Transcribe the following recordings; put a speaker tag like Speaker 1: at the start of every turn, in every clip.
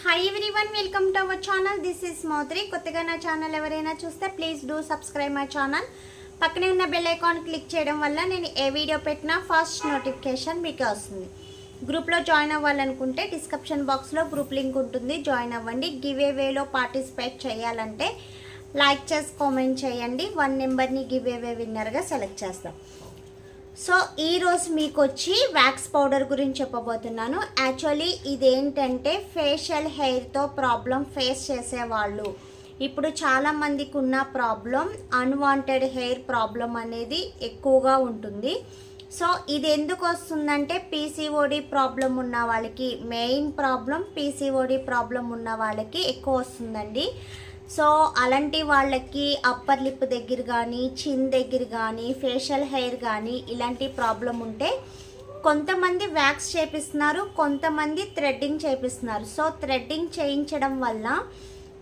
Speaker 1: Hi everyone, welcome to our channel. This is Maudri. కొత్తగా నా channel ఎవరైనా చూస్తే please do subscribe my channel. పక్కనే ఉన్న బెల్ ఐకాన్ క్లిక్ చేయడం వల్ల నేను ఏ వీడియో పెట్టినా ఫస్ట్ నోటిఫికేషన్ మీకు వస్తుంది. గ్రూప్లో జాయిన్ అవ్వాలనుకుంటే డిస్క్రిప్షన్ బాక్స్లో గ్రూప్ లింక్ ఉంటుంది, జాయిన్ అవ్వండి. గివ్ అవేలో పార్టిసిపేట్ చేయాలంటే లైక్ చేసి కామెంట్ చేయండి. 1 నెంబర్ని గివ్ అవే విన్నర్గా సెలెక్ట్ చేస్తాం. సో ఈరోజు మీకు వచ్చి వ్యాక్స్ పౌడర్ గురించి చెప్పబోతున్నాను. యాక్చువల్లీ ఇదేంటంటే ఫేషియల్ హెయిర్తో ప్రాబ్లం ఫేస్ చేసేవాళ్ళు, ఇప్పుడు చాలామందికి ఉన్న ప్రాబ్లం అన్వాంటెడ్ హెయిర్ ప్రాబ్లం అనేది ఎక్కువగా ఉంటుంది. సో ఇది ఎందుకు వస్తుందంటే పీసీఓడి ప్రాబ్లం ఉన్న వాళ్ళకి, మెయిన్ ప్రాబ్లం పీసీఓడి ప్రాబ్లం ఉన్న వాళ్ళకి ఎక్కువ వస్తుందండి. సో అలాంటి వాళ్ళకి అప్పర్ లిప్ దగ్గర కానీ, చిన్ దగ్గర కానీ, ఫేషియల్ హెయిర్ కానీ ఇలాంటి ప్రాబ్లం ఉంటే కొంతమంది వ్యాక్స్ చేపిస్తున్నారు, కొంతమంది థ్రెడ్డింగ్ చేపిస్తున్నారు. సో థ్రెడ్డింగ్ చేయించడం వల్ల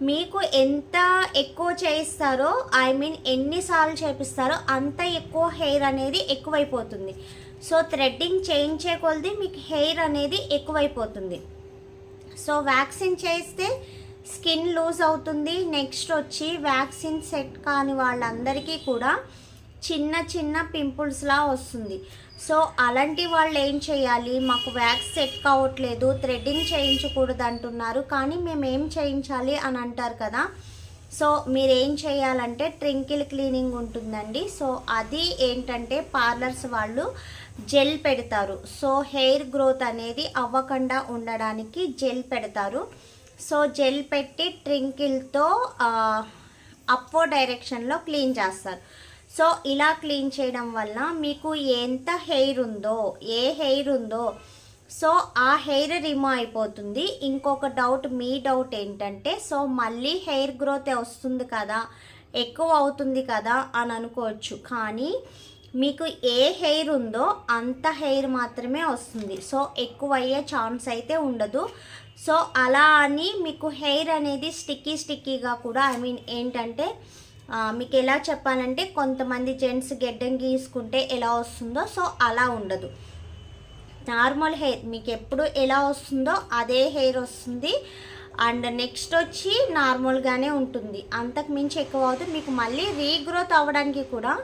Speaker 1: మీకు ఎంత ఎక్కువ చేయిస్తారో, ఎన్నిసార్లు చేపిస్తారో అంత ఎక్కువ హెయిర్ అనేది ఎక్కువైపోతుంది. సో థ్రెడ్డింగ్ చేయించే కొలది మీకు హెయిర్ అనేది ఎక్కువైపోతుంది. సో వ్యాక్సిన్ చేయిస్తే స్కిన్ లూజ్ అవుతుంది. నెక్స్ట్ వచ్చి వ్యాక్సిన్ సెట్ కాని వాళ్ళందరికీ కూడా చిన్న చిన్న పింపుల్స్లా వస్తుంది. సో అలాంటి వాళ్ళు ఏం చేయాలి, మాకు వ్యాక్స్ సెట్ కావట్లేదు, థ్రెడ్డింగ్ చేయించకూడదు అంటున్నారు, కానీ మేము ఏం చేయించాలి అని అంటారు కదా. సో మీరేం చేయాలంటే ట్రింకిల్ క్లీనింగ్ ఉంటుందండి. సో అది ఏంటంటే పార్లర్స్ వాళ్ళు జెల్ పెడతారు. సో హెయిర్ గ్రోత్ అనేది అవ్వకుండా ఉండడానికి జెల్ పెడతారు. సో జెల్ పెట్టి ట్రింకిల్తో అప్వర్డ్ డైరెక్షన్లో క్లీన్ చేస్తారు. సో ఇలా క్లీన్ చేయడం వల్ల మీకు ఎంత హెయిర్ ఉందో, ఏ హెయిర్ ఉందో సో ఆ హెయిర్ రిమూవ్ అయిపోతుంది. ఇంకొక డౌట్, మీ డౌట్ ఏంటంటే సో మళ్ళీ హెయిర్ గ్రోత్ వస్తుంది కదా, ఎక్కువ అవుతుంది కదా అని అనుకోవచ్చు. కానీ మీకు ఏ హెయిర్ ఉందో అంత హెయిర్ మాత్రమే వస్తుంది. సో ఎక్కువ అయ్యే ఛాన్స్ అయితే ఉండదు. సో అలా అని మీకు హెయిర్ అనేది స్టిక్కీగా కూడా ఏంటంటే మీకు ఎలా చెప్పాలంటే కొంతమంది జెంట్స్ గెడ్డం గీసుకుంటే ఎలా వస్తుందో సో అలా ఉండదు. నార్మల్ హెయిర్ మీకు ఎప్పుడు ఎలా వస్తుందో అదే హెయిర్ వస్తుంది. అండ్ నెక్స్ట్ వచ్చి నార్మల్గానే ఉంటుంది, అంతకు మించి ఎక్కువ అవుతుంది. మీకు మళ్ళీ రీగ్రోత్ అవ్వడానికి కూడా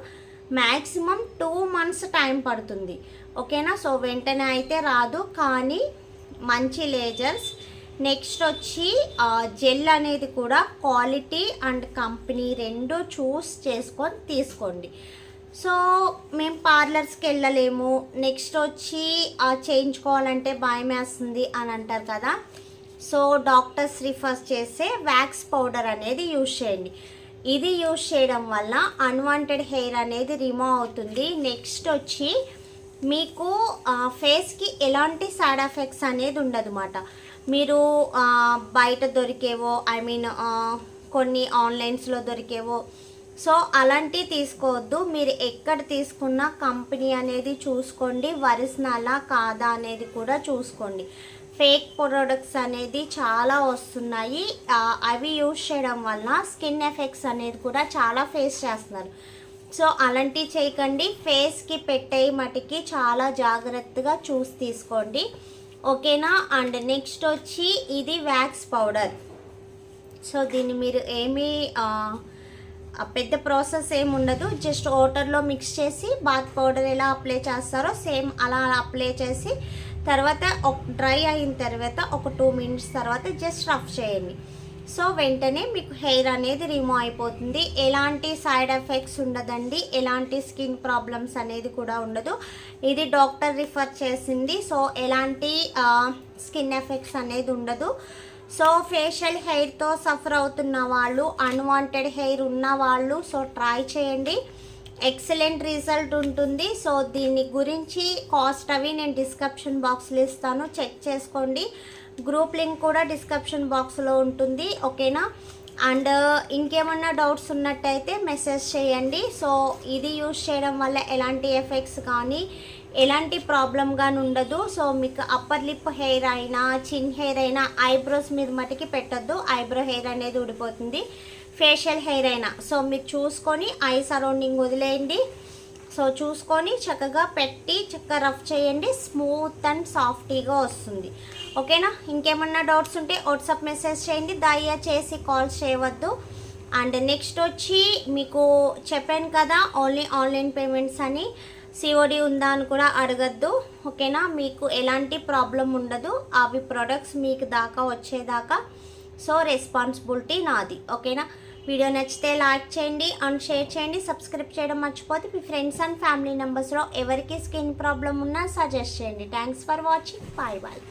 Speaker 1: మ్యాక్సిమం 2 months టైం పడుతుంది. ఓకేనా. సో వెంటనే అయితే రాదు, కానీ మంచి లేజర్స్. నెక్స్ట్ వచ్చి జెల్ అనేది కూడా క్వాలిటీ అండ్ కంపెనీ రెండు చూస్ చేసుకొని తీసుకోండి. సో మేము పార్లర్స్కి వెళ్ళలేము, నెక్స్ట్ వచ్చి చేయించుకోవాలంటే భయం వేస్తుంది అని అంటారు కదా. సో డాక్టర్స్ రిఫర్ చేసే వ్యాక్స్ పౌడర్ అనేది యూజ్ చేయండి. ఇది యూజ్ చేయడం వల్ల అన్వాంటెడ్ హెయిర్ అనేది రిమూవ్ అవుతుంది. నెక్స్ట్ వచ్చి మీకు ఫేస్కి ఎలాంటి సైడ్ ఎఫెక్ట్స్ అనేది ఉండదు అన్నమాట. మీరు బయట దొరికేవో కొన్ని ఆన్లైన్స్లో దొరికేవో సో అలాంటివి తీసుకోవద్దు. మీరు ఎక్కడ తీసుకున్న కంపెనీ అనేది చూసుకోండి, ఒరిజినలా కాదా అనేది కూడా చూసుకోండి. ఫేక్ ప్రొడక్ట్స్ అనేది చాలా వస్తున్నాయి, అవి యూజ్ చేయడం వల్ల స్కిన్ ఎఫెక్ట్స్ అనేది కూడా చాలా ఫేస్ చేస్తున్నారు. సో అలాంటివి చేయకండి. ఫేస్కి పెట్టే మటుకి చాలా జాగ్రత్తగా చూసి తీసుకోండి, ఓకేనా. అండ్ నెక్స్ట్ వచ్చి ఇది వ్యాక్స్ పౌడర్. సో దీన్ని మీరు పెద్ద ప్రాసెస్ ఏమి ఉండదు, జస్ట్ వాటర్లో మిక్స్ చేసి బాత్ పౌడర్ ఎలా అప్లై చేస్తారో సేమ్ అలా అప్లై చేసి తర్వాత డ్రై అయిన తర్వాత ఒక 2 minutes తర్వాత జస్ట్ రఫ్ చేయండి. సో వెంటనే మీకు హెయిర్ అనేది రిమూవ్ అయిపోతుంది. ఎలాంటి సైడ్ ఎఫెక్ట్స్ ఉండదండి, ఎలాంటి స్కిన్ ప్రాబ్లమ్స్ అనేది కూడా ఉండదు. ఇది డాక్టర్ రిఫర్ చేసింది. సో ఎలాంటి స్కిన్ ఎఫెక్ట్స్ అనేది ఉండదు. సో ఫేషియల్ హెయిర్తో సఫర్ అవుతున్న వాళ్ళు, అన్వాంటెడ్ హెయిర్ ఉన్న వాళ్ళు సో ట్రై చేయండి, ఎక్సలెంట్ రిజల్ట్ ఉంటుంది. సో దీని గురించి కాస్ట్ అవి నేను డిస్క్రిప్షన్ బాక్స్లో ఇస్తాను, చెక్ చేసుకోండి. గ్రూప్ లింక్ కూడా డిస్క్రిప్షన్ బాక్స్లో ఉంటుంది, ఓకేనా. అండ్ ఇంకేమన్నా డౌట్స్ ఉన్నట్టయితే మెసేజ్ చేయండి. సో ఇది యూజ్ చేయడం వల్ల ఎలాంటి ఎఫెక్ట్స్ కానీ ఎలాంటి ప్రాబ్లం కానీ ఉండదు. సో మీకు అప్పర్ లిప్ హెయిర్ అయినా, చిన్ హెయిర్ అయినా, ఐబ్రోస్ మీద మటుకి పెట్టద్దు, ఐబ్రో హెయిర్ అనేది ఊడిపోతుంది. ఫేషియల్ హెయిర్ అయినా సో మీరు చూసుకొని ఐ సరౌండింగ్ వదిలేయండి. సో చూసుకొని చక్కగా పెట్టి చక్కగా రఫ్ చేయండి, స్మూత్ అండ్ సాఫ్టీగా వస్తుంది, ఓకేనా. ఇంకేమన్నా డౌట్స్ ఉంటే వాట్సాప్ మెసేజ్ చేయండి, దయచేసి కాల్ చేయవద్దు. అండ్ నెక్స్ట్ వచ్చి మీకు చెప్పాను కదా ఓన్లీ ఆన్లైన్ పేమెంట్స్ అని, సిఓడి ఉందా అని కూడా అడగద్దు. ఓకేనా, మీకు ఎలాంటి ప్రాబ్లం ఉండదు అవి ప్రొడక్ట్స్ మీకు దాకా వచ్చేదాకా. సో రెస్పాన్సిబిలిటీ నాది. ఓకేనా, వీడియో నచ్చితే లైక్ చేయండి అండ్ షేర్ చేయండి, సబ్స్క్రైబ్ చేయడం మర్చిపోతే మీ ఫ్రెండ్స్ అండ్ ఫ్యామిలీ మెంబర్స్లో ఎవరికి స్కిన్ ప్రాబ్లం ఉన్నా సజెస్ట్ చేయండి. Thanks for watching. Bye bye.